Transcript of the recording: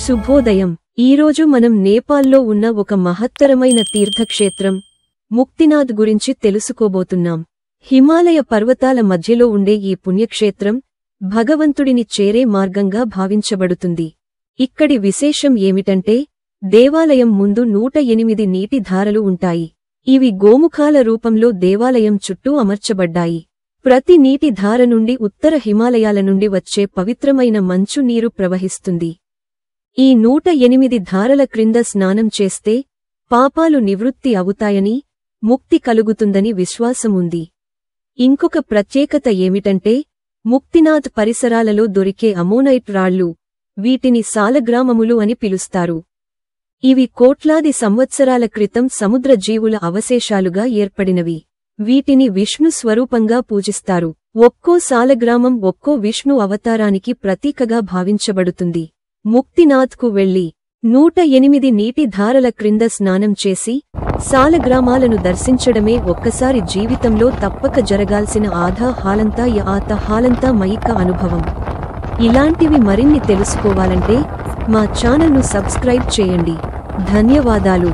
శుభోదయం. ఈరోజు మనం నేపాల్లో ఉన్న ఒక మహత్తరమైన తీర్థక్షేత్రం ముక్తినాథ్ గురించి తెలుసుకోబోతున్నాం. హిమాలయ పర్వతాల మధ్యలో ఉండే ఈ పుణ్యక్షేత్రం భగవంతుడిని చేరే మార్గంగా భావించబడుతుంది. ఇక్కడి విశేషం ఏమిటంటే దేవాలయం ముందు 108 నీటి ధారలు ఉంటాయి. ఇవి గోముఖాల రూపంలో దేవాలయం చుట్టూ అమర్చబడ్డాయి. ప్రతి నీటి ధార నుండి ఉత్తర హిమాలయాల నుండి వచ్చే పవిత్రమైన మంచు నీరు ప్రవహిస్తుంది. ఈ 108 ధారల క్రింద స్నానం చేస్తే పాపాలు నివృత్తి అవుతాయని, ముక్తి కలుగుతుందని విశ్వాసముంది. ఇంకొక ప్రత్యేకత ఏమిటంటే ముక్తినాథ్ పరిసరాలలో దొరికే అమోనైట్ రాళ్లు, వీటిని సాలగ్రామములు అని పిలుస్తారు. ఇవి కోట్లాది సంవత్సరాల క్రితం సముద్ర జీవుల అవశేషాలుగా ఏర్పడినవి. వీటిని విష్ణు స్వరూపంగా పూజిస్తారు. ఒక్కో సాలగ్రామం ఒక్కో విష్ణు అవతారానికి ప్రతీకగా భావించబడుతుంది. ముక్తినాథ్కు వెళ్లి 108 నీటి ధారల క్రింద స్నానం చేసి సాలగ్రామాలను దర్శించడమే ఒక్కసారి జీవితంలో తప్పక జరగాల్సిన ఆతా మైక అనుభవం. ఇలాంటివి మరిన్ని తెలుసుకోవాలంటే మా ఛానల్ను సబ్స్క్రైబ్ చేయండి. ధన్యవాదాలు.